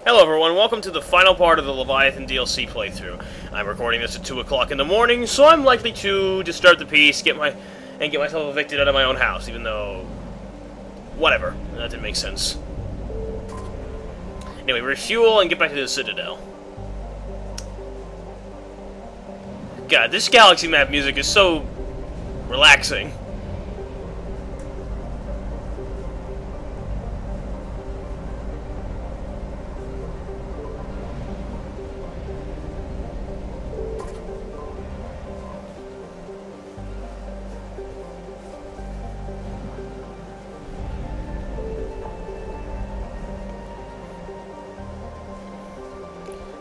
Hello everyone, welcome to the final part of the Leviathan DLC playthrough. I'm recording this at 2 o'clock in the morning, so I'm likely to disturb the peace, get myself evicted out of my own house, even though... whatever. That didn't make sense. Anyway, refuel and get back to the Citadel. God, this galaxy map music is so... relaxing.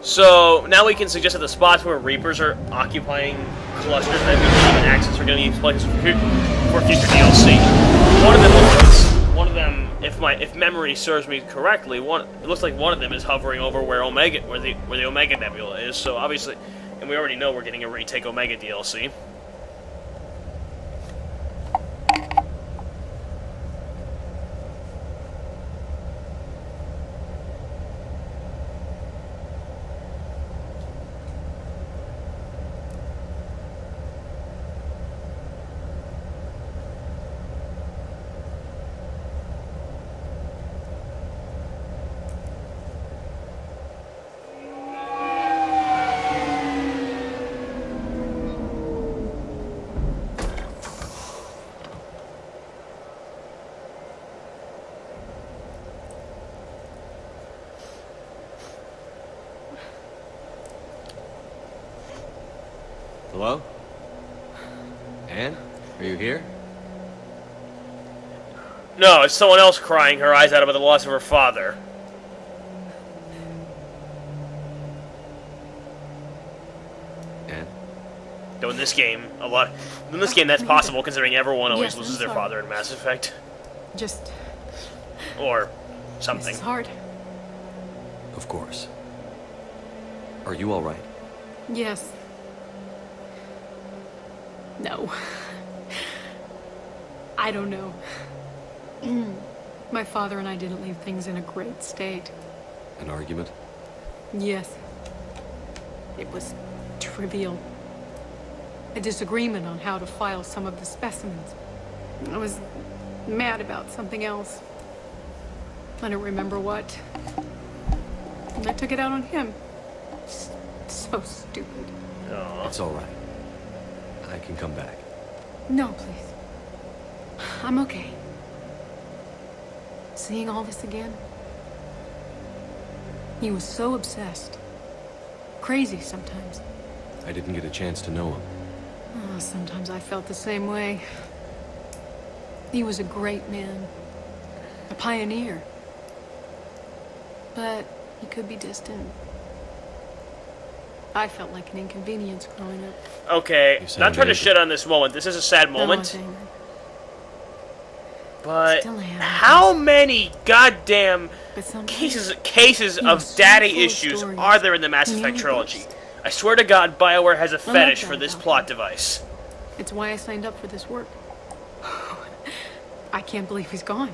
So, now we can suggest that the spots where Reapers are occupying clusters that we can even access are going to be places for future DLC. One of them, if memory serves me correctly, it looks like one of them is hovering over where the Omega Nebula is. So obviously, and we already know we're getting a Retake Omega DLC. Hello? Anne? Are you here? No, it's someone else crying her eyes out about the loss of her father. Anne? Though in this game, that's possible considering everyone always loses their father in Mass Effect. Just... or something. This is hard. Of course. Are you alright? Yes. No. I don't know. My father and I didn't leave things in a great state. An argument? Yes. It was trivial. A disagreement on how to file some of the specimens. I was mad about something else. I don't remember what. And I took it out on him. So stupid. Aww. It's alright. I can come back. No, please. I'm okay. Seeing all this again? He was so obsessed. Crazy sometimes. I didn't get a chance to know him. Oh, sometimes I felt the same way. He was a great man. A pioneer. But he could be distant. I felt like an inconvenience growing up. Okay, not trying to shit on this moment. This is a sad moment. But how many goddamn cases of daddy issues are there in the Mass Effect trilogy? I swear to God, BioWare has a fetish for this plot device. It's why I signed up for this work. I can't believe he's gone.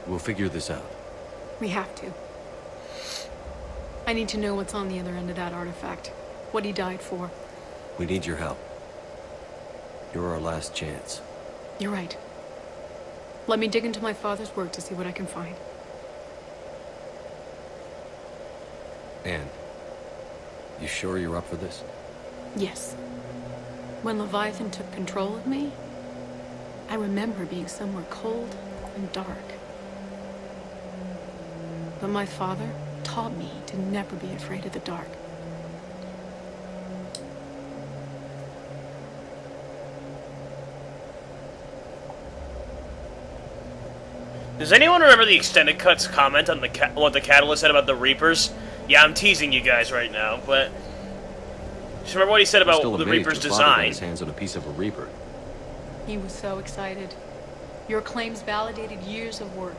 We'll figure this out. We have to. I need to know what's on the other end of that artifact. What he died for. We need your help. You're our last chance. You're right. Let me dig into my father's work to see what I can find. Anne, you sure you're up for this? Yes. When Leviathan took control of me, I remember being somewhere cold and dark. But my father taught me to never be afraid of the dark. Does anyone remember the extended cuts comment on what the Catalyst said about the Reapers? Yeah, I'm teasing you guys right now, but just remember what he said about the Reaper's design. His hands on a piece of a Reaper. He was so excited. Your claims validated years of work.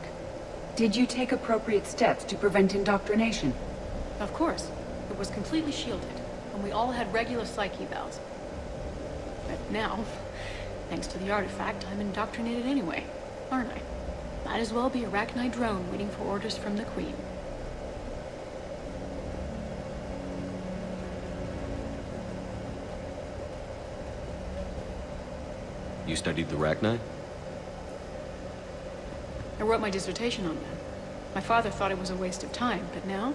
Did you take appropriate steps to prevent indoctrination? Of course. It was completely shielded, and we all had regular psych evals. But now, thanks to the artifact, I'm indoctrinated anyway, aren't I? Might as well be a Arachnite drone waiting for orders from the Queen. You studied the Rachni? I wrote my dissertation on them. My father thought it was a waste of time, but now,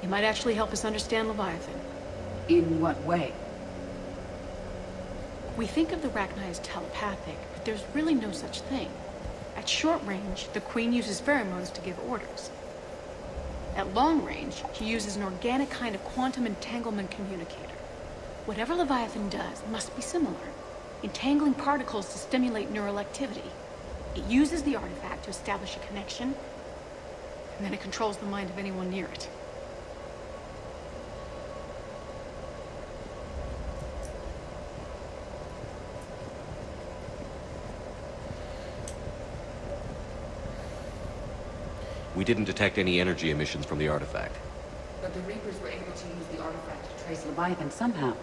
it might actually help us understand Leviathan. In what way? We think of the Rachni as telepathic, but there's really no such thing. At short range, the Queen uses pheromones to give orders. At long range, she uses an organic kind of quantum entanglement communicator. Whatever Leviathan does must be similar, entangling particles to stimulate neural activity. It uses the artifact to establish a connection, and then it controls the mind of anyone near it. We didn't detect any energy emissions from the artifact. But the Reapers were able to use the artifact to trace Leviathan somehow.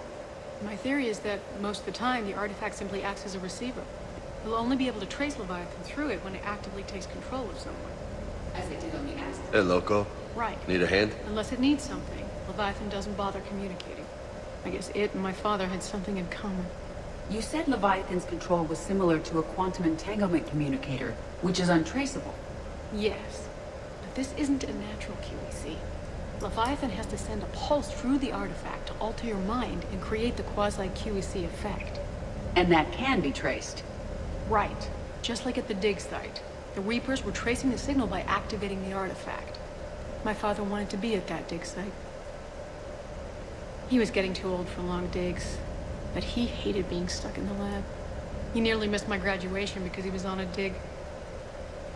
My theory is that most of the time, the artifact simply acts as a receiver. We'll only be able to trace Leviathan through it when it actively takes control of someone. As it did on the Aztec. Hey, Loco. Right. Need a hand? Unless it needs something, Leviathan doesn't bother communicating. I guess it and my father had something in common. You said Leviathan's control was similar to a quantum entanglement communicator, which is untraceable. Yes, but this isn't a natural QEC. Leviathan has to send a pulse through the artifact to alter your mind and create the quasi-QEC effect. And that can be traced. Right. Just like at the dig site. The Reapers were tracing the signal by activating the artifact. My father wanted to be at that dig site. He was getting too old for long digs, but he hated being stuck in the lab. He nearly missed my graduation because he was on a dig.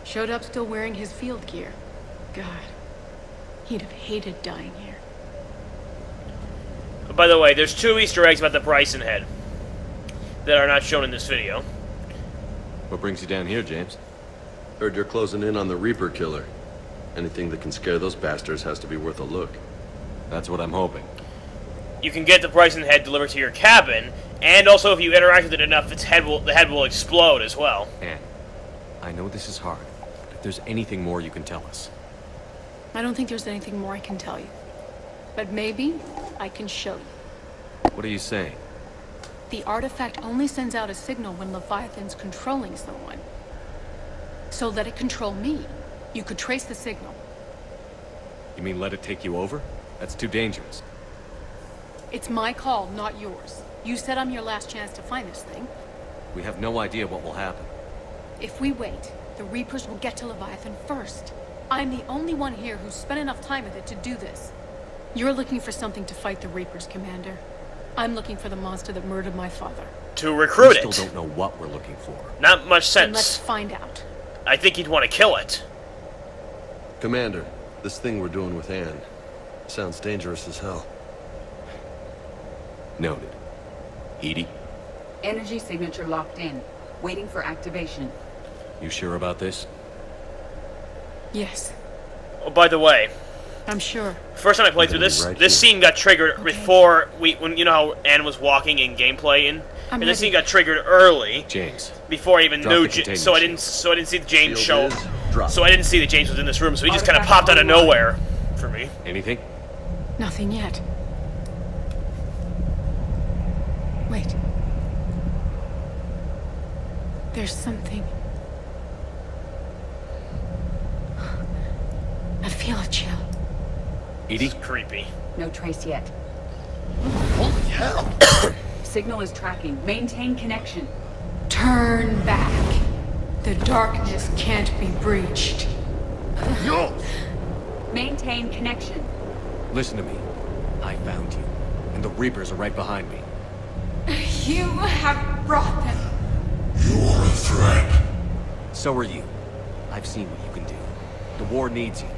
Showed up still wearing his field gear. God, he'd have hated dying here. By the way, there's 2 Easter eggs about the Bryson head that are not shown in this video. What brings you down here, James? Heard you're closing in on the Reaper killer. Anything that can scare those bastards has to be worth a look. That's what I'm hoping. You can get the Bryson head delivered to your cabin, and also if you interact with it enough, the head will explode as well. Anne, I know this is hard, but if there's anything more you can tell us. I don't think there's anything more I can tell you. But maybe I can show you. What are you saying? The artifact only sends out a signal when Leviathan's controlling someone. So let it control me. You could trace the signal. You mean let it take you over? That's too dangerous. It's my call, not yours. You said I'm your last chance to find this thing. We have no idea what will happen. If we wait, the Reapers will get to Leviathan first. I'm the only one here who's spent enough time with it to do this. You're looking for something to fight the Reapers, Commander. I'm looking for the monster that murdered my father. To recruit We it. still don't know what we're looking for. Not much Then let's sense. find out. I think you'd want to kill it. Commander, this thing we're doing with Anne sounds dangerous as hell. Noted. Edie, Energy signature locked in, waiting for activation. you sure about this? Yes, Oh, by the way, I'm sure. first time I played through Gonna this, be right this here. scene got triggered before when you know how Anne was walking in gameplay, and I'm this ready. scene got triggered early James, before I even Drop knew. the containment So I shield. didn't see the James show. Shield is dropped. So I didn't see that James was in this room. So he just kind of Artifact popped out of online. nowhere for me. anything? Nothing yet. Wait. There's something. I feel a chill. Edie, It's creepy. No trace yet. Holy hell! Signal is tracking. Maintain connection. Turn back. The darkness can't be breached. Yo! Maintain connection. listen to me. I found you, and the Reapers are right behind me. You have brought them. You're a threat. So are you. I've seen what you can do. The war needs you.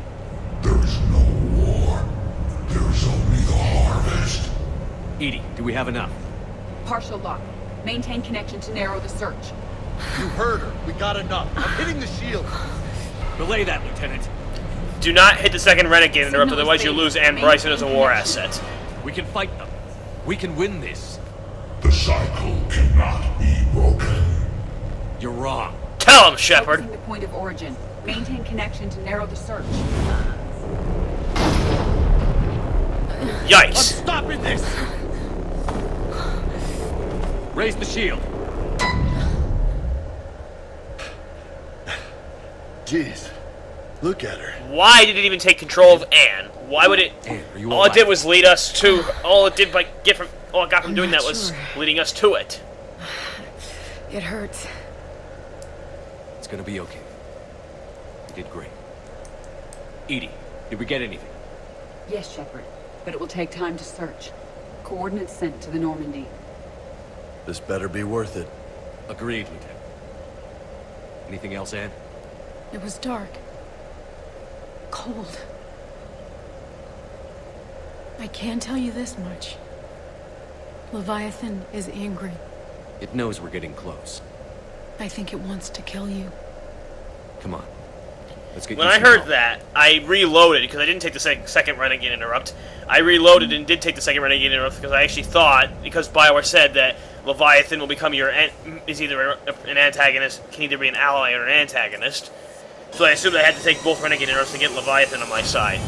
There's no war. There's only the harvest. Edie, do we have enough? Partial lock. Maintain connection to narrow the search. You heard her. We got enough. I'm hitting the shield. Belay that, Lieutenant. Do not hit the second renegade interrupt, Signal is otherwise you fading. lose Anne Bryson as a war asset. We can fight them. We can win this. The cycle cannot be broken. You're wrong. Tell him, Shepard. Focusing the point of origin. Maintain connection to narrow the search. I'm Yikes. stopping this. Raise the shield. Jeez. Look at her. Why did it even take control of Anne? Why would it... Anne, are you all it did was lead us to... All it got from doing that was sure. leading us to it. It hurts. It's gonna be okay. You did great. Edie, did we get anything? Yes, Shepard, but it will take time to search. Coordinates sent to the Normandy. This better be worth it. Agreed, Lieutenant. Anything else, Anne? It was dark. Cold. I can tell you this much. Leviathan is angry. It knows we're getting close. I think it wants to kill you. Come on. Let's get When you I some heard help. that, I reloaded, because I didn't take the second Renegade Interrupt. I reloaded and did take the second Renegade Interrupt because I actually thought, because BioWare said that Leviathan will become is either an antagonist, can either be an ally or an antagonist. So I assumed I had to take both Renegade Interrupts to get Leviathan on my side.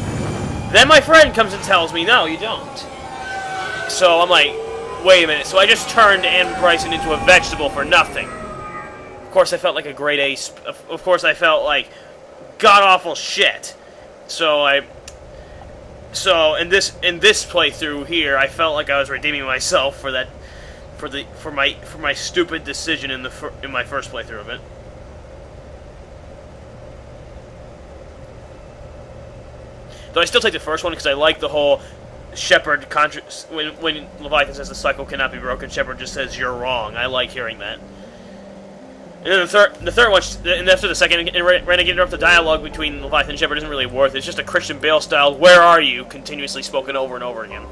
Then my friend comes and tells me, no, you don't. So I'm like, wait a minute. So I just turned Anne Bryson into a vegetable for nothing. Of course I felt like a grade A... Of course I felt like god-awful shit. So in this playthrough here, I felt like I was redeeming myself for that... For my stupid decision in my first playthrough of it. Though I still take the first one because I like the whole Shepard when Leviathan says the cycle cannot be broken, Shepard just says you're wrong. I like hearing that. And then the third one, and after the second Renegade Interrupt, the dialogue between Leviathan and Shepard isn't really worth it. It's just a Christian Bale style "Where are you?" continuously spoken over and over again.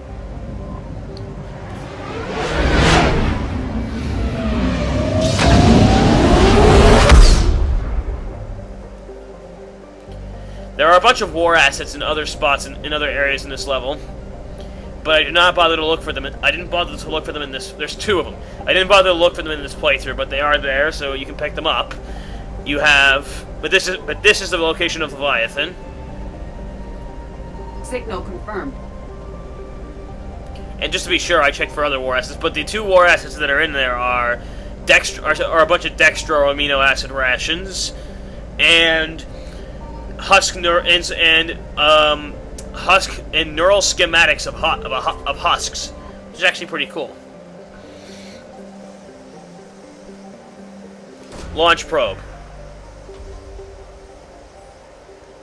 There are a bunch of war assets in other spots in other areas in this level, but I did not bother to look for them. I didn't bother to look for them in this. There's two of them. I didn't bother to look for them in this playthrough, but they are there, so you can pick them up. You have, but this is the location of Leviathan. Signal confirmed. And just to be sure, I checked for other war assets, but the two war assets that are in there are a bunch of dextro amino acid rations, and husk and neural schematics of husks, which is actually pretty cool. Launch probe.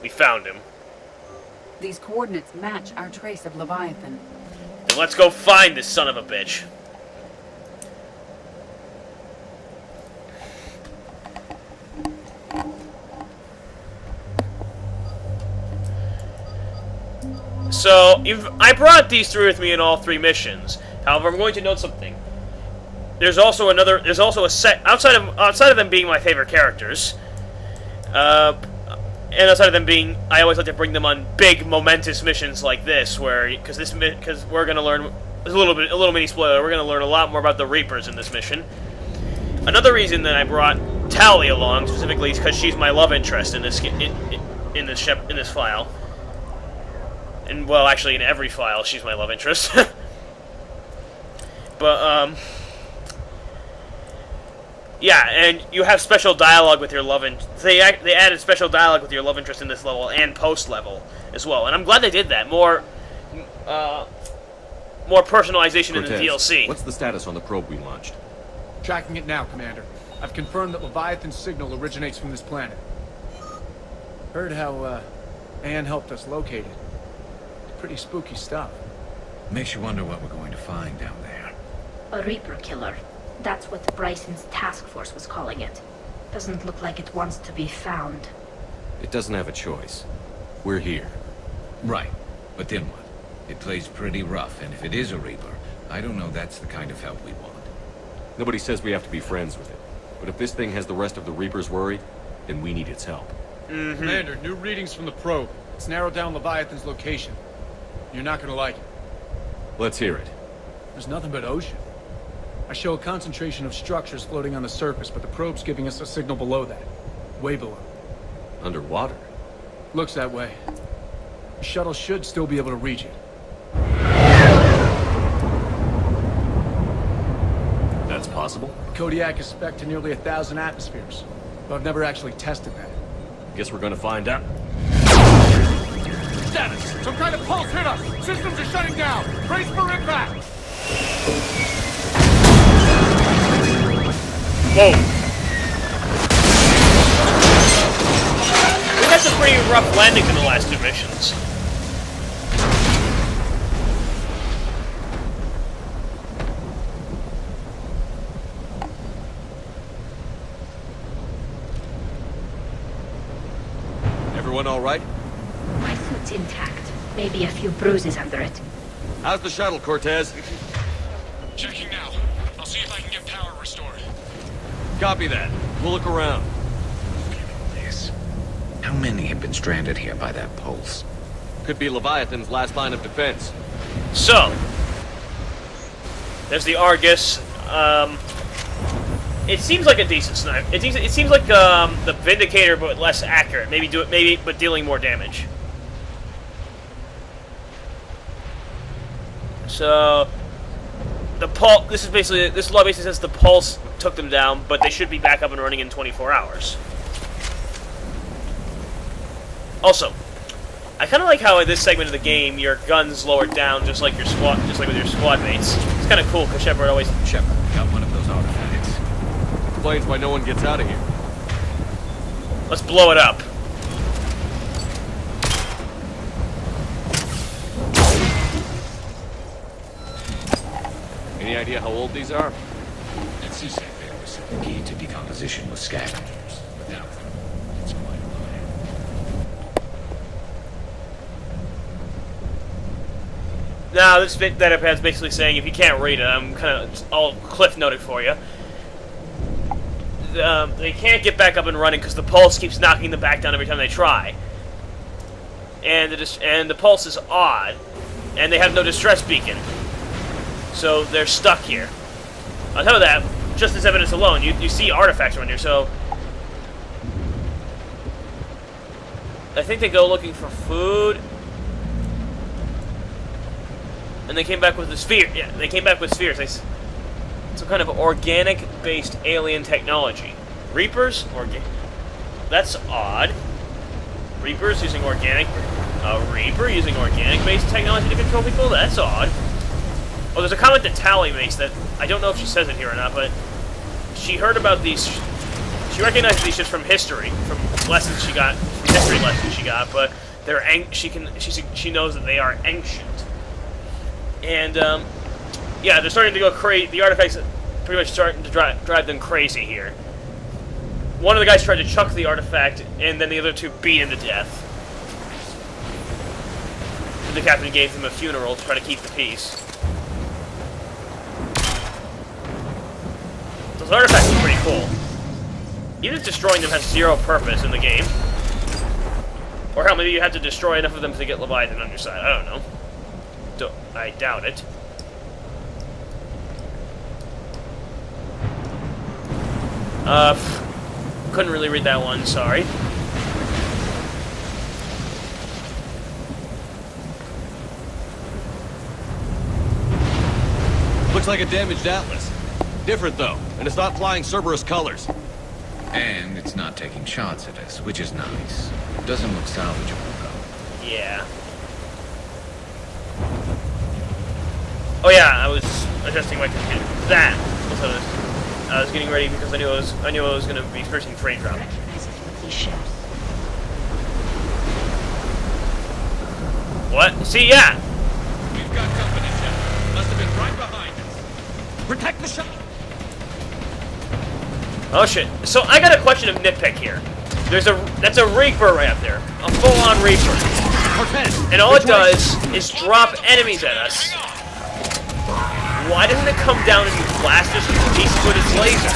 We found him. These coordinates match our trace of Leviathan. Then let's go find this son of a bitch. So, I brought these three with me in all three missions. However, I'm going to note something. There's also a set outside of them being my favorite characters, and outside of them being, I always like to bring them on big, momentous missions like this, because we're gonna learn a little mini spoiler. We're gonna learn a lot more about the Reapers in this mission. Another reason that I brought Tali along specifically is because she's my love interest in this file. And, well, actually, in every file, she's my love interest. But, yeah, and you have special dialogue with your love interest. They added special dialogue with your love interest in this level and post-level as well. And I'm glad they did that. More personalization in the DLC. What's the status on the probe we launched? Tracking it now, Commander. I've confirmed that Leviathan's signal originates from this planet. Heard how, Anne helped us locate it. Pretty spooky stuff. Makes you wonder what we're going to find down there. A Reaper killer. That's what Bryson's task force was calling it. Doesn't look like it wants to be found. It doesn't have a choice. We're here. Right. But then what? It plays pretty rough, and if it is a Reaper, I don't know that's the kind of help we want. Nobody says we have to be friends with it. But if this thing has the rest of the Reapers worried, then we need its help. Mm-hmm. Commander, new readings from the probe. It's narrowed down Leviathan's location. You're not gonna like it. Let's hear it. There's nothing but ocean. I show a concentration of structures floating on the surface, but the probe's giving us a signal below that. Way below. Underwater? Looks that way. The shuttle should still be able to reach it. That's possible? Kodiak is spec'd to nearly 1,000 atmospheres, but I've never actually tested that. Guess we're gonna find out. Status! Some kind of pulse hit us! Systems are shutting down! Brace for impact! Whoa. We've had some pretty rough landings in the last two missions. Everyone all right? My suit's intact. Maybe a few bruises under it. How's the shuttle, Cortez? Checking now. I'll see if I can get power restored. Copy that. We'll look around. This. How many have been stranded here by that pulse? Could be Leviathan's last line of defense. So, there's the Argus. It seems like a decent sniper. It seems like the Vindicator, but less accurate. Maybe, but dealing more damage. So, the pulse. This law basically says the pulse took them down, but they should be back up and running in 24 hours. Also, I kind of like how in this segment of the game your gun's lowered down, just like with your squad mates. It's kind of cool because Shepard always. Shepard, got one of those artifacts. Explains why no one gets out of here. Let's blow it up. Any idea how old these are? Let's see, there was the key to decomposition with scavengers. Without them, it's quite a line. Now, this data pad's basically saying if you can't read it, I'm kind of all cliff noted for you. They can't get back up and running because the pulse keeps knocking them back down every time they try. And the pulse is odd, and they have no distress beacon. So they're stuck here. On top of that, just as evidence alone, you see artifacts around here, so... I think they go looking for food. And they came back with the sphere. Yeah, they came back with spheres. Some kind of organic-based alien technology. Reapers? That's odd. Reapers using organic... A Reaper using organic-based technology to control people? That's odd. Oh, there's a comment that Tali makes that... I don't know if she says it here or not, but... She heard about these... She recognized these ships from history. From lessons she got... From history lessons she got, but... They're... She knows that they are ancient. And, yeah, they're starting to go crazy. The artifacts are pretty much starting to drive them crazy here. One of the guys tried to chuck the artifact, and then the other two beat him to death. And the captain gave them a funeral to try to keep the peace. Those artifacts are pretty cool. Even if destroying them has zero purpose in the game. Or hell, maybe you have to destroy enough of them to get Leviathan on your side. I don't know. I doubt it. Couldn't really read that one, sorry. Looks like a damaged Atlas. Different, though, and it's not flying Cerberus colors. And it's not taking shots at us, which is nice. Doesn't look salvageable, though. Yeah. Oh yeah, I was adjusting my computer. That was what I was getting ready because I knew I was going to be experiencing frame drop. What? See, yeah. We've got company, Shepard. Must have been right behind us. Protect the ship. Oh shit. So I got a question of nitpick here. That's a Reaper right up there, a full-on Reaper, and all it does is drop enemies at us. Why doesn't it come down and blast us into pieces with its laser?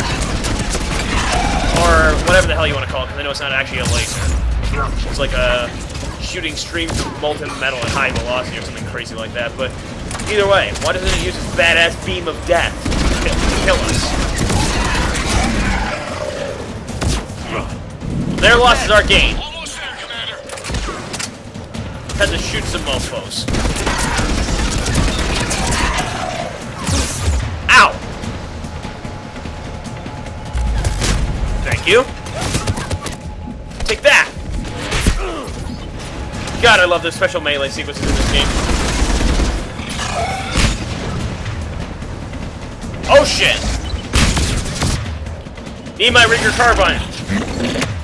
Or whatever the hell you want to call it, because I know it's not actually a laser. It's like a shooting streams of molten metal at high velocity or something crazy like that. But either way, why doesn't it use its badass beam of death to kill us? Their loss is our gain. Almost there, Commander. Had to shoot some mofos. Ow! Thank you. Take that! God, I love the special melee sequences in this game. Oh shit! Need my Rigger carbine.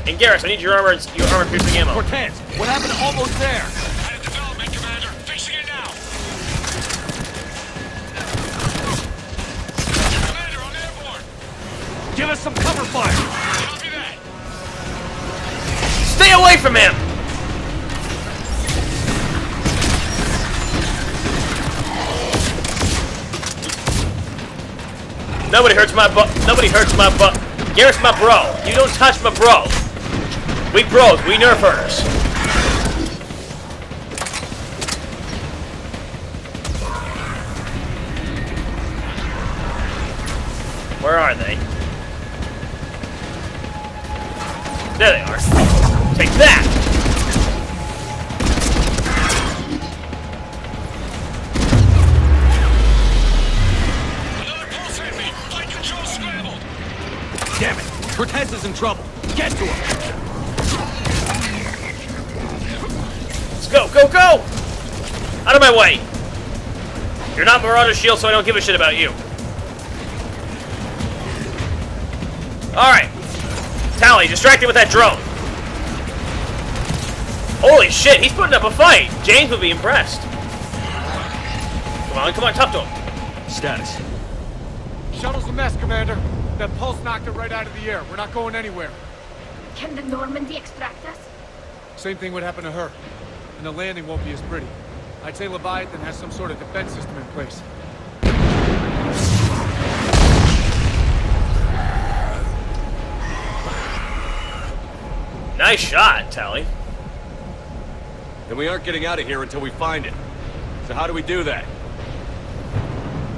And Garrus, I need your armor-piercing ammo. Cortez, what happened to almost there? Out of development, Commander. Fixing it now. Commander, I'm airborne. Give us some cover fire. Copy that. Stay away from him! Nobody hurts my butt. Nobody hurts my butt. Garrett's my bro. You don't touch my bro. We bros. We nerf herders. Where are they? There they are. Take that! Another pulse hit me. Flight control scrambled. Damn it! Cortez is in trouble. Get to him. Let's go, go, go! Out of my way! You're not Marauder's shield, so I don't give a shit about you. Alright. Tali, distract him with that drone. Holy shit, he's putting up a fight. James would be impressed. Come on, talk to him. Status. Shuttle's a mess, Commander. That pulse knocked it right out of the air. We're not going anywhere. Can the Normandy extract us? Same thing would happen to her. And the landing won't be as pretty. I'd say Leviathan has some sort of defense system in place. Nice shot, Tali. Then we aren't getting out of here until we find it. So how do we do that?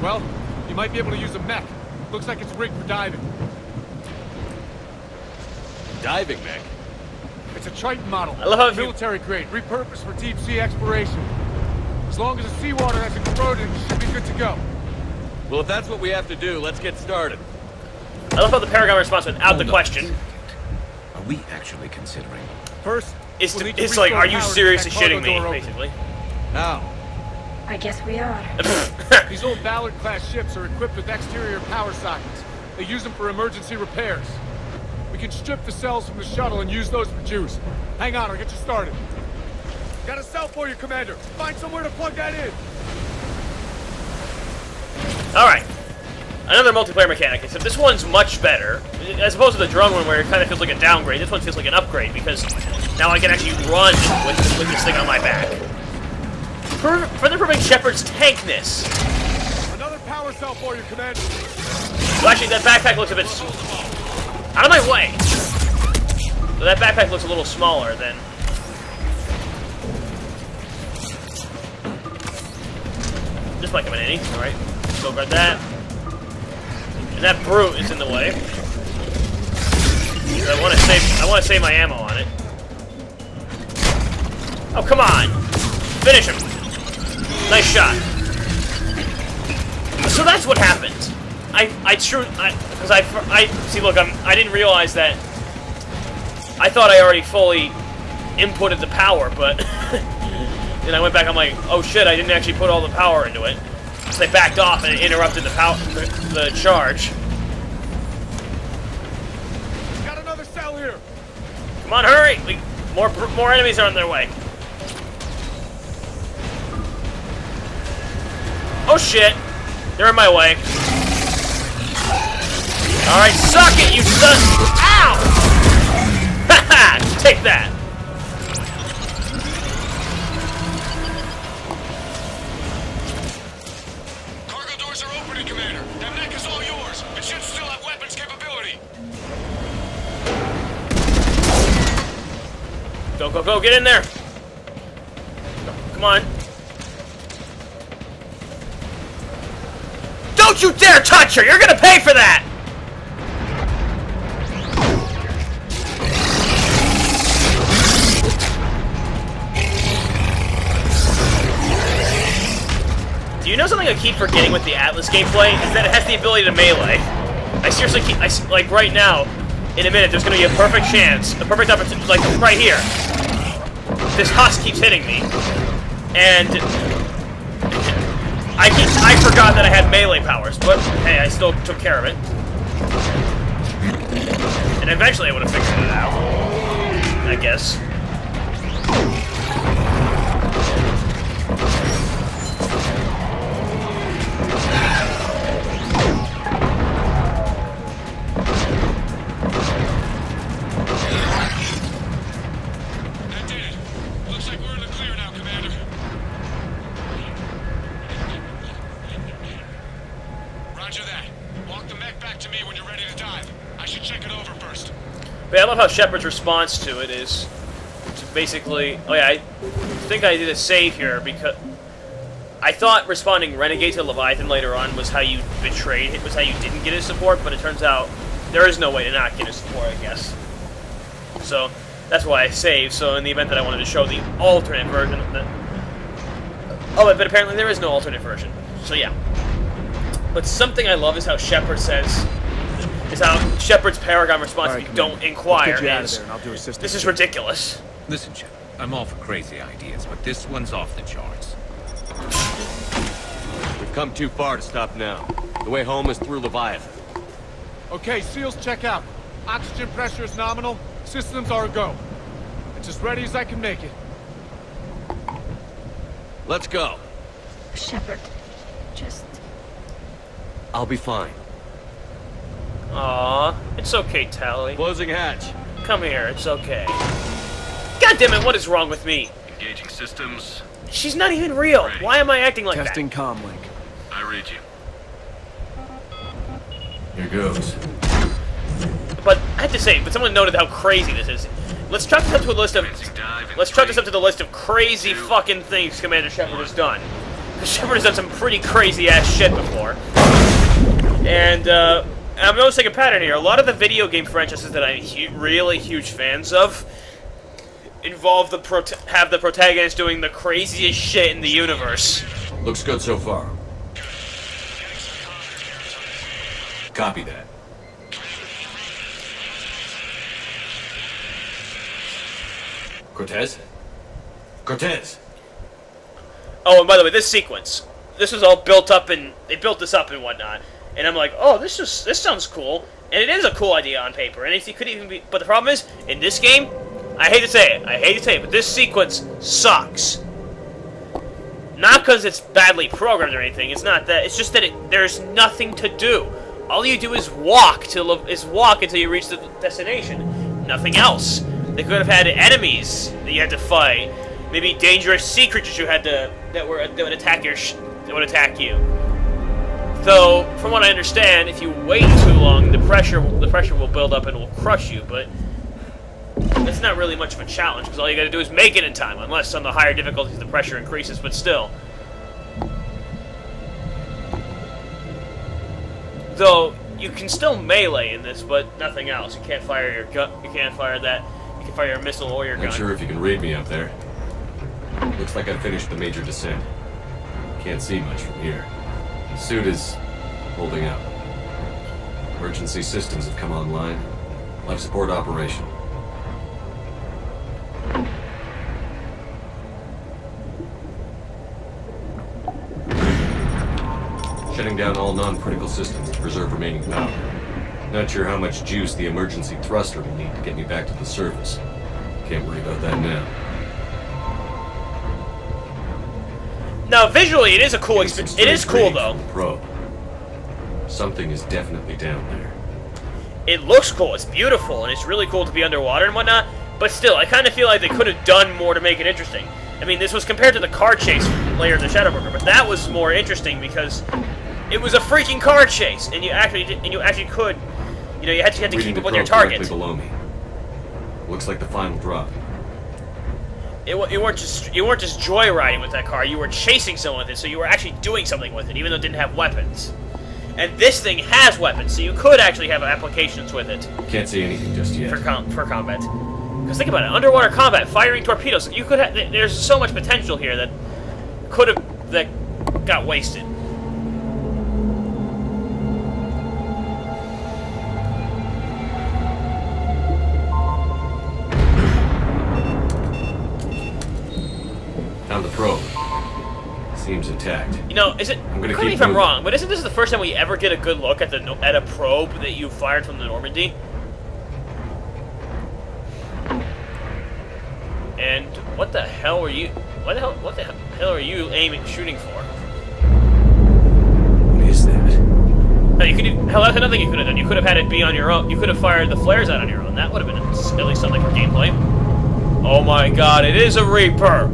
Well, you might be able to use a mech. Looks like it's rigged for diving. Diving mech? It's a Triton model. I love how military grade, repurposed for deep sea exploration. As long as the seawater hasn't corroded, it should be good to go. Well, if that's what we have to do, let's get started. I love how the Paragon responds without the question. Are we actually considering? First, It's, we'll need to it's like, restore are you power to seriously that cargo shitting me, door open. basically? Now. I guess we are. These old Ballard-class ships are equipped with exterior power sockets. They use them for emergency repairs. We can strip the cells from the shuttle and use those for juice. Hang on, I'll get you started. Got a cell for you, Commander. Find somewhere to plug that in. Alright. Another multiplayer mechanic, except this one's much better. As opposed to the drone one where it kind of feels like a downgrade, this one feels like an upgrade because now I can actually run with this thing on my back. Further proving Shepard's tankness. Another power cell for you, Commander. Well, actually, that backpack looks a bit... Out of my way! So that backpack looks a little smaller than... This might come in handy. Alright. Go grab that. And that brute is in the way. I want to save my ammo on it. Oh, come on! Finish him! Nice shot. So that's what happened. I see. Look, I didn't realize that. I thought I already fully inputted the power, but then I went back. I'm like, oh shit! I didn't actually put all the power into it. So I backed off and it interrupted the charge. Got another cell here. Come on, hurry! More enemies are on their way. Oh shit! They're in my way. Alright, suck it, you son! Ow! Haha! Take that! Cargo doors are opening, Commander. That mech is all yours. It should still have weapons capability. Go, go, go, get in there! Come on. Don't you dare touch her! You're gonna pay for that! Do you know something I keep forgetting with the Atlas gameplay? Is that it has the ability to melee. I seriously keep... like, right now, in a minute, there's gonna be a perfect chance, a perfect opportunity, like, right here. this husk keeps hitting me, and I forgot that I had melee powers, but hey, I still took care of it. And eventually I would have figured it out, I guess. That did it. Looks like we're in the clear now, Commander. Roger that. Walk the mech back to me when you're ready to dive. I should check it over first. But I love how Shepard's response to it is to basically... Oh yeah, I think I did a save here because... I thought responding Renegade to Leviathan later on was how you betrayed it, was how you didn't get his support, but it turns out there is no way to not get his support, I guess. So, that's why I saved, so in the event that I wanted to show the alternate version of the... Oh, but apparently there is no alternate version. So yeah. But something I love is how Shepard says... is how Shepard's Paragon response if you don't inquire is... This is ridiculous. Listen, Shepard, I'm all for crazy ideas, but this one's off the charts. We've come too far to stop now. The way home is through Leviathan. Okay, SEALs check out. Oxygen pressure is nominal. Systems are a go. It's as ready as I can make it. Let's go. Shepard, just... I'll be fine. Aww, it's okay, Tali. Closing hatch. Come here, it's okay. God damn it, what is wrong with me? Engaging systems. She's not even real. Ready. Why am I acting like Testing that? comlink. I read you. Here goes. But I have to say, but someone noted how crazy this is. Let's chalk this up to a list of... Let's chalk this up to the list of crazy fucking things Commander Shepard has done. Because Shepard has done some pretty crazy-ass shit before. And, I'm noticing a pattern here. A lot of the video game franchises that I'm really huge fans of involve have the protagonist doing the craziest shit in the universe. Looks good so far. Copy that. Cortez? Cortez! Oh, and by the way, this sequence, this was all built up and they built this up and whatnot. And I'm like, oh, this sounds cool. And it is a cool idea on paper. And it could even be, but the problem is, in this game, I hate to say it, but this sequence sucks. Not because it's badly programmed or anything. It's not that. It's just that there's nothing to do. All you do is walk until you reach the destination. Nothing else. They could have had enemies that you had to fight. Maybe dangerous sea creatures you had to that would attack you. Though, from what I understand, if you wait too long, the pressure will build up and will crush you. But that's not really much of a challenge because all you got to do is make it in time. Unless on the higher difficulties the pressure increases, but still. Though you can still melee in this, but nothing else. You can't fire your gun. You can't fire that. You can fire your missile or your gun. Not sure if you can read me up there. Looks like I finished the major descent. Can't see much from here. The suit is holding up. Emergency systems have come online. Life support operation. Shutting down all non-critical systems to preserve remaining power. Not sure how much juice the emergency thruster will need to get me back to the surface. Can't worry about that now. Now, visually, it is a cool experience. It is cool, though. Probe. Something is definitely down there. It looks cool. It's beautiful, and it's really cool to be underwater and whatnot. But still, I kind of feel like they could have done more to make it interesting. I mean, this was compared to the car chase layer of the Shadowbroker, but that was more interesting because it was a freaking car chase, and you actually could, you know, you had to keep up with your target. Below me. Looks like the final drop. You weren't just joyriding with that car. You were chasing someone with it, so you were actually doing something with it, even though it didn't have weapons. And this thing has weapons, so you could actually have applications with it. Can't see anything just yet. For combat. Because think about it, underwater combat, firing torpedoes. You could have. There's so much potential here that got wasted. Found the probe. Seems intact. You know, is it? I'm gonna Correct me keep if I'm moving. wrong, but isn't this the first time we ever get a good look at a probe that you fired from the Normandy? And what the hell were you? What the hell are you shooting for? What is that? Hell, that's another thing you could have done. You could have had it be on your own. You could have fired the flares out on your own. That would have been at least something for gameplay. Oh my god, it is a Reaper!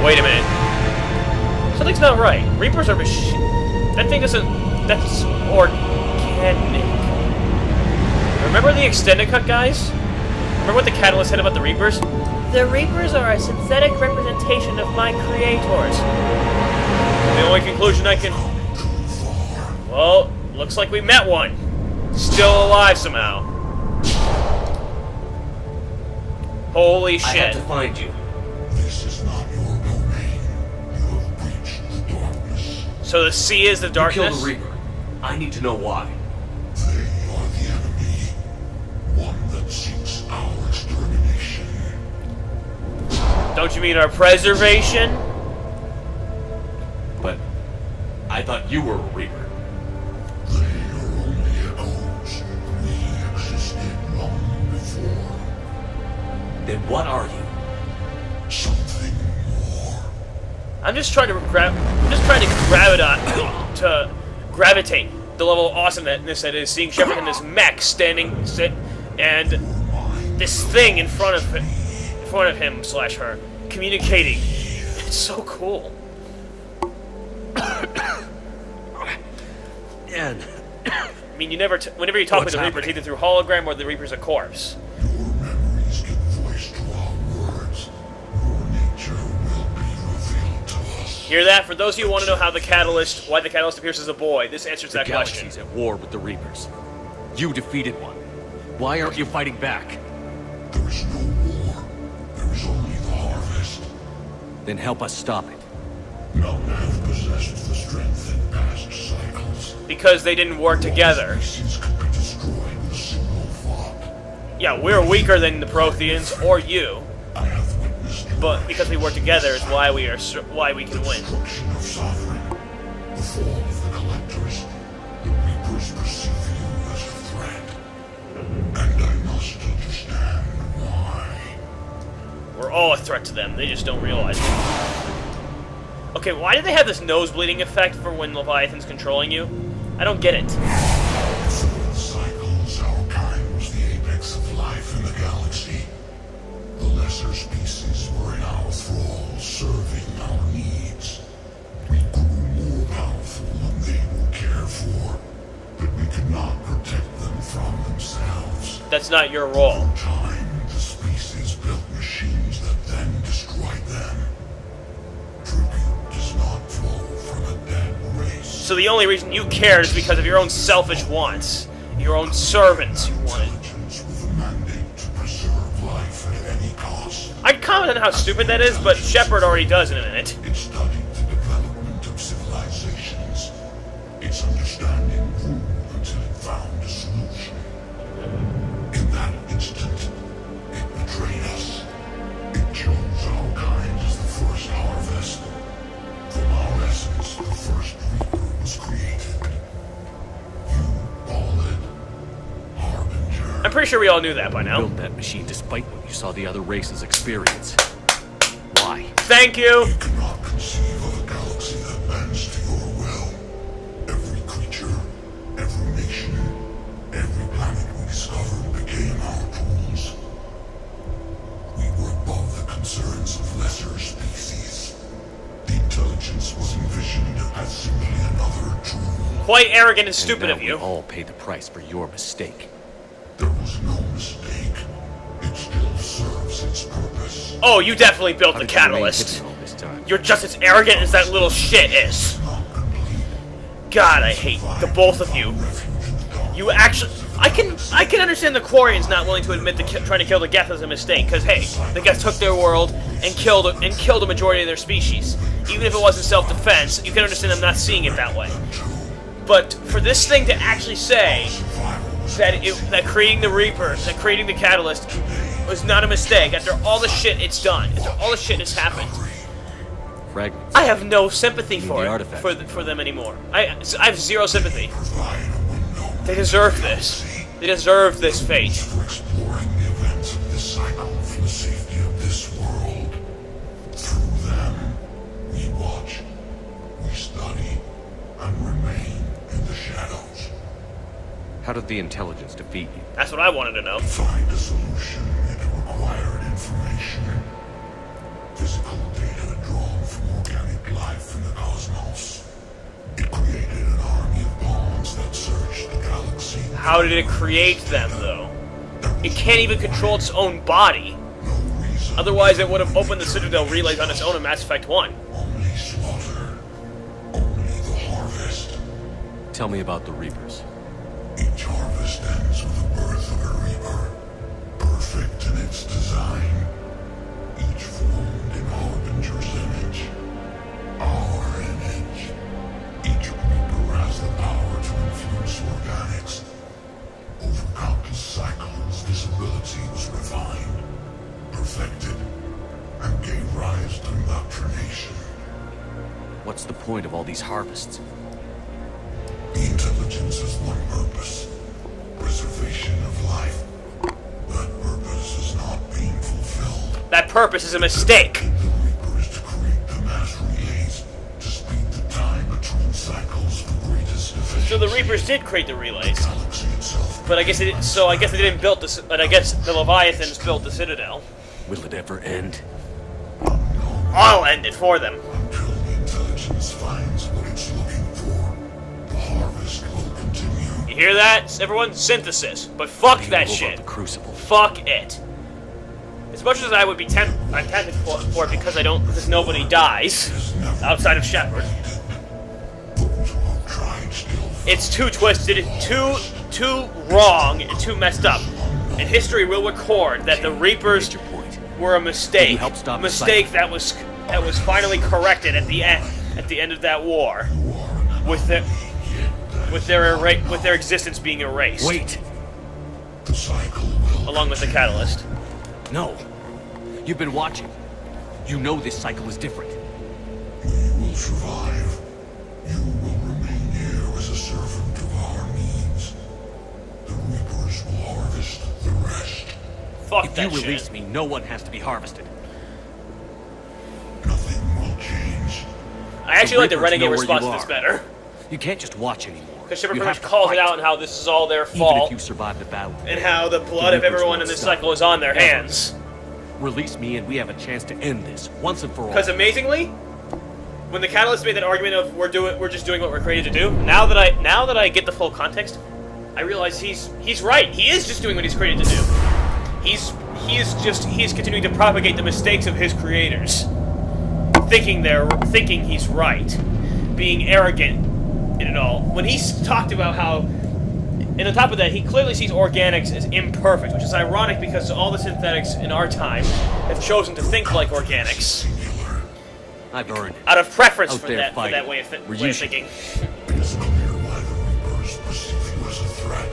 Wait a minute. Something's not right. Reapers are that thing isn't... That's organic. Remember the extended cut, guys? Remember what the Catalyst said about the Reapers? The Reapers are a synthetic representation of my creators. The only conclusion I can... Well, looks like we met one. Still alive somehow. Holy shit. I have to find you. This is not your domain. You have breached the darkness. So the sea is the You darkness? killed the Reaper. I need to know why. They are the enemy. One that seeks our extermination. Don't you mean our preservation? But I thought you were a Reaper. They are only echoes. We existed long before. Then what are you? Something more. I'm just trying to gravitate the level of awesomeness that is seeing Shepard in this mech and this thing in front of him / her communicating. It's so cool. Man. I mean, whenever you talk with the Reapers, either through hologram or the Reaper's a corpse. Your memories give voice to our words. Your nature will be revealed to us. Hear that? For those of you who want to know why the Catalyst appears as a boy, this answers that The question. galaxy's at war with the Reapers. You defeated one. Why aren't you fighting back? There is no war. There is only the harvest. Then help us stop it. None have possessed the strength in past cycles. Because they didn't work together. Species could be destroyed with a single thought. Yeah, we're weaker than the Protheans or you, I have witnessed but because we work together is why we can win. destruction of Sovereign, the fall of the Collectors. The Reapers perceive you as a threat. And I must understand why. We're all a threat to them, they just don't realize it. Okay, why do they have this nose bleeding effect for when Leviathan's controlling you? I don't get it. Before the cycles, our kind was the apex of life in the galaxy. The lesser species were in our thrall, serving our needs. We grew more powerful than they were cared for, but we could not protect them from themselves. That's not your role. In time, the species built machines that then destroyed them. Tribute does not flow from a dead race. So the only reason you cared is because of your own selfish wants. Your own servants you wanted. Intelligence with a mandate to preserve life at any cost. I'd comment on how stupid that is, but Shepard already does in a minute. It studied the development of civilizations. Its understanding grew until it found a solution. In that instant, it betrayed us. It chose our kind as the first harvest. From our essence, the first Reaper was created. You call it Harbinger. I'm pretty sure we all knew that by You now. built that machine despite what you saw the other races experience. Why? Thank you! You cannot conceive of a galaxy that bends to your will. Every creature, every nation, every planet we discovered became our tools. We were above the concerns of lesser species. The intelligence was envisioned as simply another tool. Quite arrogant and stupid And now of you. we all pay the price for your mistake. There was no mistake. It still serves its purpose. Oh, you definitely built How the did you remain Catalyst. hidden all this time? You're just as arrogant as that little shit is. Not complete. God, I hate the both of you. Refuge in the dark. You actually... I can understand the Quarians not willing to admit trying to kill the Geth as a mistake, because hey, the Geth took their world and killed a majority of their species. Even if it wasn't self-defense, you can understand them not seeing it that way. But for this thing to actually say that creating the Reaper, that creating the Catalyst was not a mistake. After all the shit it's done, after all the shit that's happened, Fragments. I have no sympathy for the it, artifact. for them anymore. I have zero sympathy. They deserve this. They deserve this fate. For exploring the events of this cycle for the safety of this world. Through them, we watch, we study, and remain in the shadows. How did the intelligence defeat you? That's what I wanted to know. Find a solution into required information. Physical data drawn from organic life in the cosmos. It created an army of pawns that searched the galaxy. How did it create them, though? It can't even control its own body. No reason. Otherwise, it would have opened the Citadel relays on its own in Mass Effect 1. Only slaughter. Only the harvest. Tell me about the Reapers. Each harvest ends with the birth of a reaper. Perfect in its design. Each formed in Harbinger's image. Our image. Each reaper has the power to influence organics. Over countless cycles, this ability was refined, perfected, and gave rise to indoctrination. What's the point of all these harvests? The intelligence has one purpose. Preservation of life. That purpose is not being fulfilled. That purpose is a mistake. The Reaper is to create the mass relays to speed the time between cycles for greatest efficiency. So the Reapers did create the relays. Galaxy itself. But I guess it, so I guess they didn't build this. But I guess the Leviathans built the Citadel. Will it ever end? I'll end it for them. Until the intelligence finds what it's looking for, the harvest will continue. You hear that, everyone? Synthesis. But fuck What do you that know shit. about the Crucible? Fuck it. As much as I would be I'm tempted for it because nobody dies outside of Shepard. Those who have tried still It's too twisted, too wrong, and too messed up. And history will record that the Reapers Major point. were a mistake. help stop A the mistake that was finally corrected at the end of that war, with their existence being erased, Wait! the cycle will along with the catalyst. No. You've been watching. You know this cycle is different. We will survive. You will remain here as a servant of our means. The Reapers will harvest the rest. Fuck If that you shit. release me, no one has to be harvested. Nothing will change. I actually like the Reapers Renegade know where response you to this are. better. You can't just watch anymore. Because Shepard You pretty have much to calls it fight. out and how this is all their Even if fault, you survive the battle. and how the blood of Reapers everyone in won't this stop. cycle is on their Ever. hands. Release me and we have a chance to end this, once and for all. Because amazingly, when the Catalyst made that argument of we're just doing what we're created to do, now that I get the full context, I realize he's right. He is just doing what he's created to do. He's continuing to propagate the mistakes of his creators, thinking he's right, being arrogant in it all. When he's talked about how, and on top of that, he clearly sees organics as imperfect, which is ironic because all the synthetics in our time have chosen to think like organics I've earned it. out of preference Out for there that fighting. way of We're way of using thinking. It is clear why the Reapers perceive you as a threat.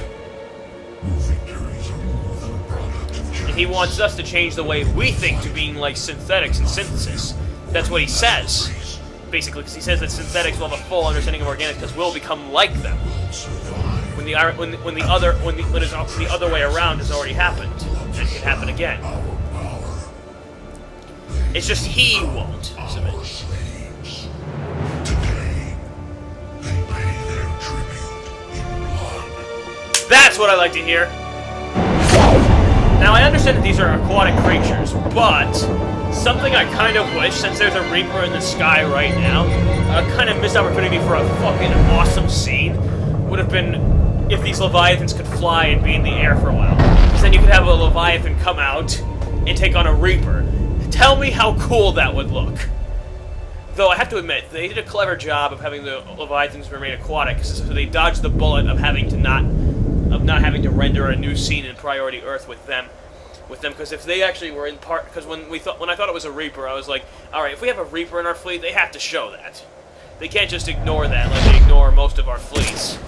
Your victories are more than a product of chance. And he wants us to change the way we think to being like synthetics and synthesis. That's what he says, basically, because he says that synthetics will have a full understanding of organics because we'll become like them. Will survive. When the other way around has already happened, and can happen again. Our power. It's just he won't. Our slaves. Today, they pay their tribute in blood. That's what I like to hear. Now I understand that these are aquatic creatures, but something I kind of wish, since there's a Reaper in the sky right now, a kind of missed opportunity for a fucking awesome scene would have been if these Leviathans could fly and be in the air for a while. Because then you could have a Leviathan come out and take on a Reaper. Tell me how cool that would look. Though I have to admit, they did a clever job of having the Leviathans remain aquatic, so they dodged the bullet of not having to render a new scene in Priority Earth with them. Because if they actually were in part, because when I thought it was a Reaper, I was like, all right, if we have a Reaper in our fleet, they have to show that. They can't just ignore that like they ignore most of our fleets.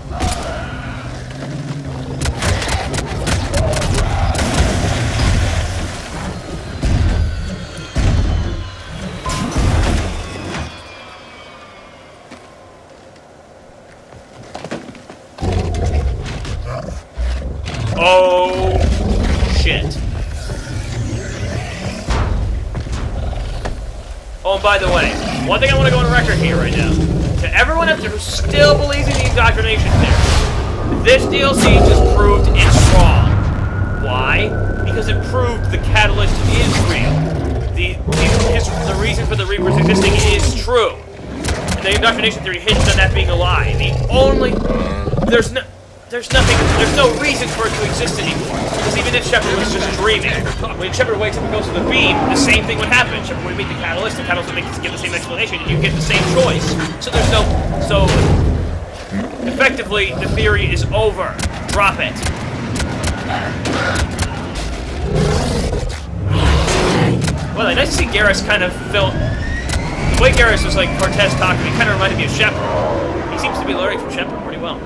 Oh, and by the way, one thing I want to go on record here right now. To everyone out there who still believes in the indoctrination theory, this DLC just proved it's wrong. Why? Because it proved the catalyst is real. The reason for the Reapers existing is true. And the indoctrination theory hinges on that being a lie. There's no reason for it to exist anymore. Because even if Shepard was just dreaming, when Shepard wakes up and goes to the beam, the same thing would happen. Shepard would meet the catalyst would give the same explanation, and you get the same choice. So there's no... So, effectively, the theory is over. Drop it. Well, nice to see Garrus kind of felt... The way Garrus was like Cortez talking, he kind of reminded me of Shepard. He seems to be learning from Shepard pretty well.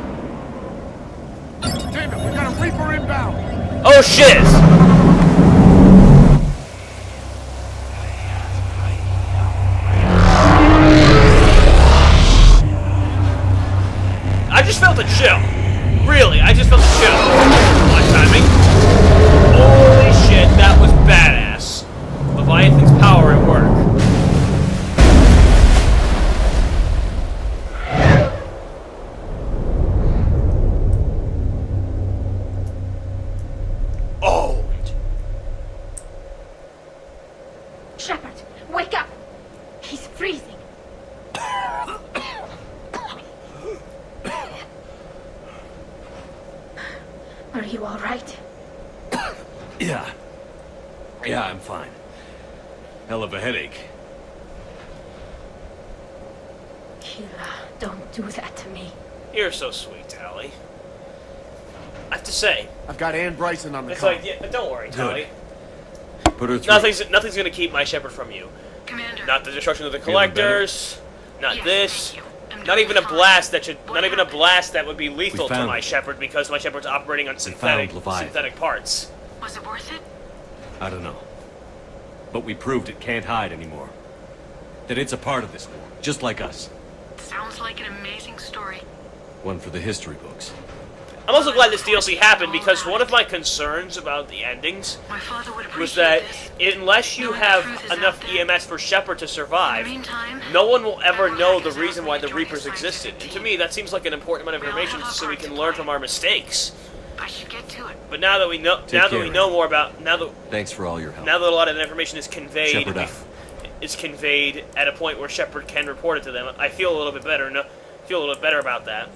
Damn it, we got a Reaper inbound! Oh shit! I just felt a chill. Really, I just felt a chill. My timing. Holy shit, that was badass. Leviathan's power at work. Shepard, wake up! He's freezing. Are you all right? Yeah. Yeah, I'm fine. Hell of a headache. Kira, don't do that to me. You're so sweet, Tali. I have to say, I've got Ann Bryson on the it's call. like, yeah, but don't worry, Tali. Put her through. Nothing's gonna keep my Shepard from you. Commander. Not the destruction of the collectors. Not Yes, this. thank you. Not even a fine. blast that should. What Not even a happened? blast that would be lethal to found my it. Shepard because my Shepard's operating on synthetic Leviathan. parts. Was it worth it? I don't know. But we proved it can't hide anymore. That it's a part of this war, just like us. Sounds like an amazing story. One for the history books. I'm also glad this DLC happened because one of my concerns about the endings My father would was appreciate that this. unless you Knowing the have truth is enough out there. EMS for Shepard to survive, In the meantime, no one will ever I'll know hack the his reason why the outbreak Reapers during his existed. And scientific to me, that seems like an important amount of We all information have our so we part can to learn play. from our mistakes. I should get to it. But now that we know, more about, now that Thanks for all your help. a lot of the information is conveyed, Shepard out. is conveyed at a point where Shepard can report it to them, I feel a little bit better. Feel a little bit better about that.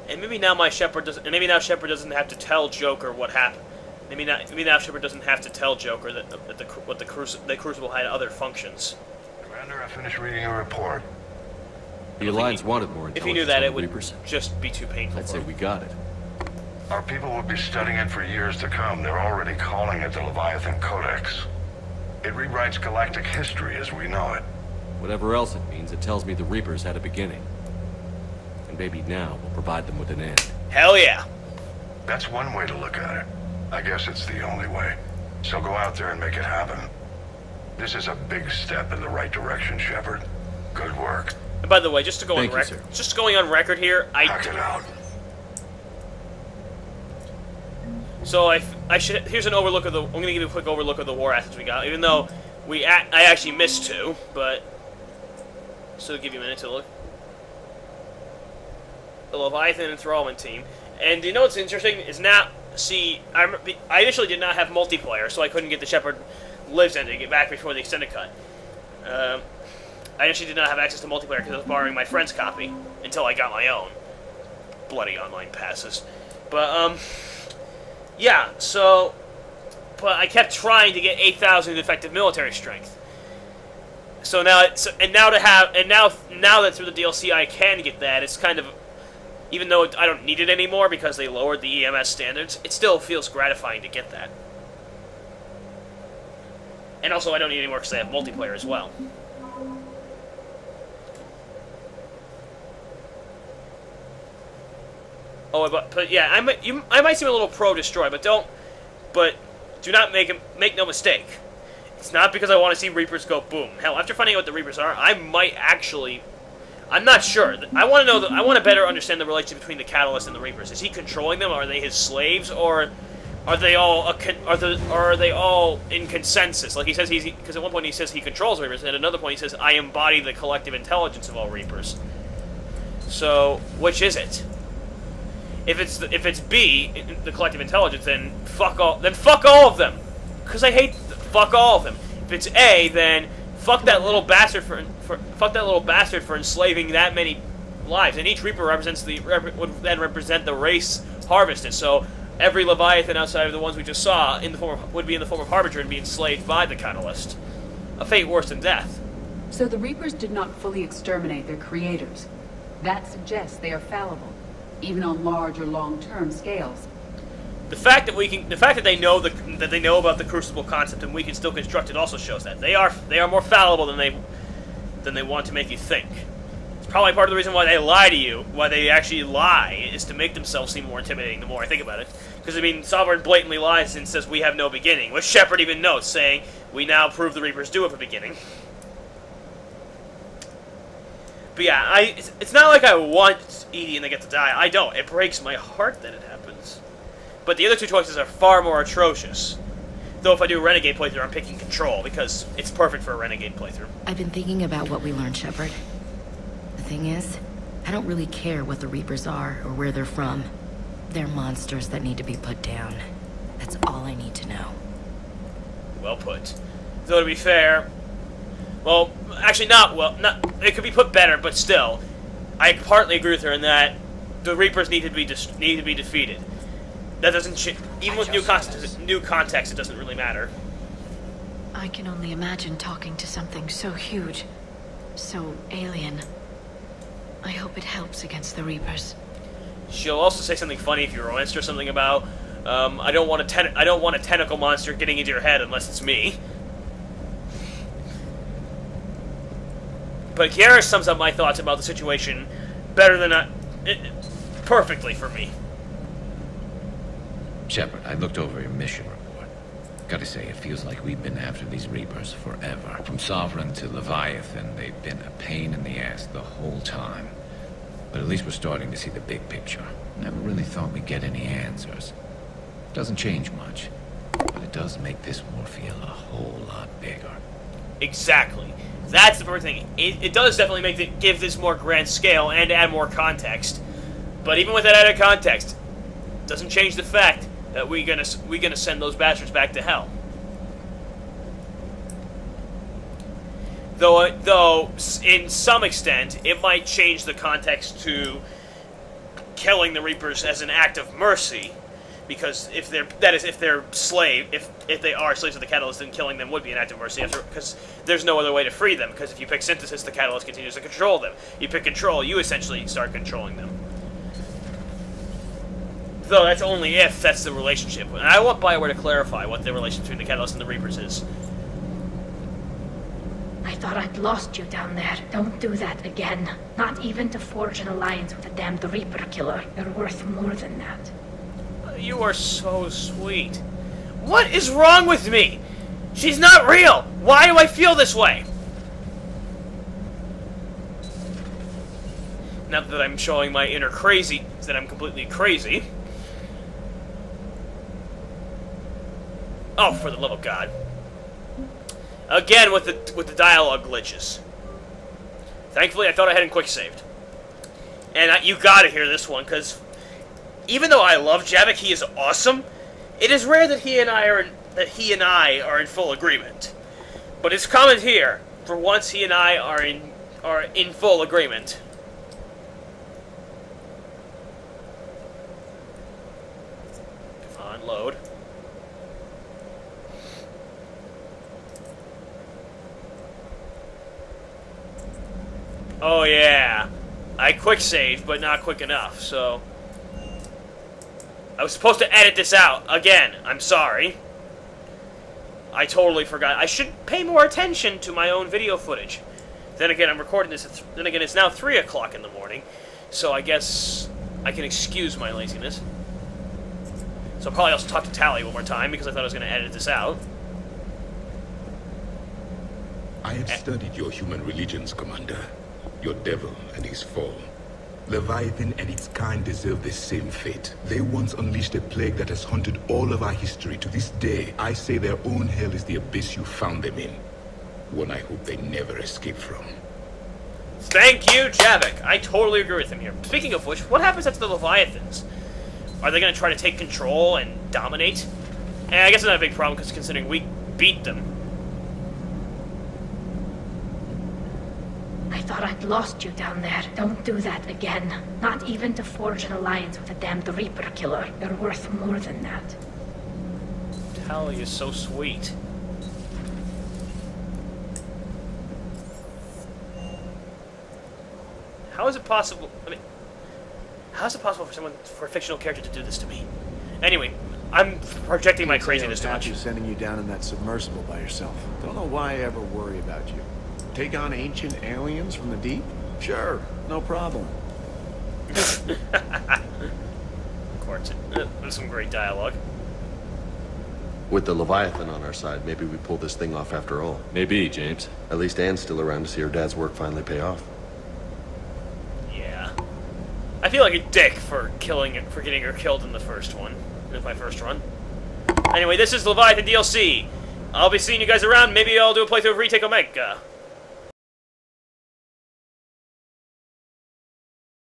And maybe now Shepard doesn't have to tell Joker what happened. Maybe now Shepard doesn't have to tell Joker that the Crucible had other functions. Commander, I finished reading your report. The Alliance wanted more If intelligence he knew that, on it the would Reapers. just be too painful I'd for say him. we got it. Our people will be studying it for years to come. They're already calling it the Leviathan Codex. It rewrites galactic history as we know it. Whatever else it means, it tells me the Reapers had a beginning. And maybe now we'll provide them with an end. Hell yeah. That's one way to look at it. I guess it's the only way. So go out there and make it happen. This is a big step in the right direction, Shepard. Good work. And by the way, just to go Thank on you, record, sir. just going on record here, Hack it out. So here's an overlook of the. I'm gonna give you a quick overlook of the war assets we got, even though I actually missed two, but so give you a minute to look. The Leviathan enthrallment team, and you know what's interesting is now. See, I initially did not have multiplayer, so I couldn't get the Shepard Lives end to get back before the extended cut. I actually did not have access to multiplayer because I was borrowing my friend's copy until I got my own. Bloody online passes, but yeah. So, but I kept trying to get 8,000 effective military strength. So now, now that through the DLC I can get that, it's kind of. Even though I don't need it anymore because they lowered the EMS standards, it still feels gratifying to get that. And also, I don't need it anymore because I have multiplayer as well. Oh, but yeah, I might seem a little pro-destroy, but do not make no mistake. It's not because I want to see Reapers go boom. Hell, after finding out what the Reapers are, I might actually. I'm not sure. I want to know. I want to better understand the relationship between the Catalyst and the Reapers. Is he controlling them? Are they his slaves? Or are they all are they all in consensus? Like he says because at one point he says he controls Reapers, and at another point he says I embody the collective intelligence of all Reapers. So which is it? If it's B, the collective intelligence, then fuck all of them, because I hate fuck all of them. If it's A, then fuck that little bastard for enslaving that many lives, and each Reaper would then represent the race harvested. So every Leviathan outside of the ones we just saw would be in the form of Harbinger and be enslaved by the Catalyst. A fate worse than death. So the Reapers did not fully exterminate their creators. That suggests they are fallible, even on large or long-term scales. The fact that they know about the Crucible concept and we can still construct it also shows that they are more fallible than they want to make you think. It's probably part of the reason why they lie to you. Why they actually lie is to make themselves seem more intimidating. The more I think about it, because I mean, Sovereign blatantly lies and says we have no beginning, which Shepard even notes, saying we now prove the Reapers do have a beginning. But yeah, it's not like I want Edie and they get to die. I don't. It breaks my heart that it happens. But the other two choices are far more atrocious. Though if I do a Renegade playthrough, I'm picking Control, because it's perfect for a Renegade playthrough. I've been thinking about what we learned, Shepard. The thing is, I don't really care what the Reapers are or where they're from. They're monsters that need to be put down. That's all I need to know. Well put. Though to be fair, well, actually not it could be put better, but still, I partly agree with her in that the Reapers need to be defeated. That doesn't even with new context, it doesn't really matter. I can only imagine talking to something so huge, so alien. I hope it helps against the Reapers. She'll also say something funny if you romance her, something about I don't want a tentacle monster getting into your head unless it's me. But Kiara sums up my thoughts about the situation better than perfectly for me. Shepard, I looked over your mission report. Gotta say, it feels like we've been after these Reapers forever. From Sovereign to Leviathan, they've been a pain in the ass the whole time. But at least we're starting to see the big picture. Never really thought we'd get any answers. Doesn't change much, but it does make this war feel a whole lot bigger. Exactly. That's the perfect thing. It does definitely give this more grand scale and add more context. But even with that added context, it doesn't change the fact that we're gonna send those bastards back to hell. Though in some extent, it might change the context to killing the Reapers as an act of mercy, because if they are slaves of the Catalyst, then killing them would be an act of mercy, because there's no other way to free them. Because if you pick Synthesis, the Catalyst continues to control them. You pick Control, you essentially start controlling them. Though that's only if that's the relationship. And I want BioWare to clarify what the relationship between the Catalyst and the Reapers is. I thought I'd lost you down there. Don't do that again. Not even to forge an alliance with a damned Reaper killer. You're worth more than that. You are so sweet. What is wrong with me? She's not real. Why do I feel this way? Not that I'm showing my inner crazy, that I'm completely crazy. Oh, for the love of God. Again with the dialogue glitches. Thankfully, I thought I hadn't quick saved. And you gotta hear this one, because even though I love Javik, he is awesome. It is rare that he and I are in full agreement. But it's common here. For once, he and I are in full agreement. Come on, load. Oh yeah, I quick saved, but not quick enough, so I was supposed to edit this out. Again, I'm sorry. I totally forgot. I should pay more attention to my own video footage. Then again, I'm recording this then again, it's now 3 o'clock in the morning, so I guess I can excuse my laziness. So I'll probably also talk to Tali one more time, because I thought I was going to edit this out. I have studied your human religions, Commander. Your devil and his fall. Leviathan and its kind deserve the same fate. They once unleashed a plague that has haunted all of our history to this day. I say their own hell is the abyss you found them in. One I hope they never escape from. Thank you, Javik. I totally agree with him here. Speaking of which, what happens after the Leviathans? Are they going to try to take control and dominate? And I guess it's not a big problem, because considering we beat them. I thought I'd lost you down there. Don't do that again. Not even to forge an alliance with a damned Reaper killer. You're worth more than that. Tali is so sweet. How is it possible? I mean, how is it possible for a fictional character to do this to me? Anyway, I'm projecting my craziness too much. You sending you down in that submersible by yourself. Don't know why I ever worry about you. Take on ancient aliens from the deep? Sure, no problem. Of course, there's some great dialogue. With the Leviathan on our side, maybe we pull this thing off after all. Maybe, James. At least Anne's still around to see her dad's work finally pay off. Yeah. I feel like a dick for getting her killed in the first one. In my first run. Anyway, this is Leviathan DLC. I'll be seeing you guys around. Maybe I'll do a playthrough of Retake Omega.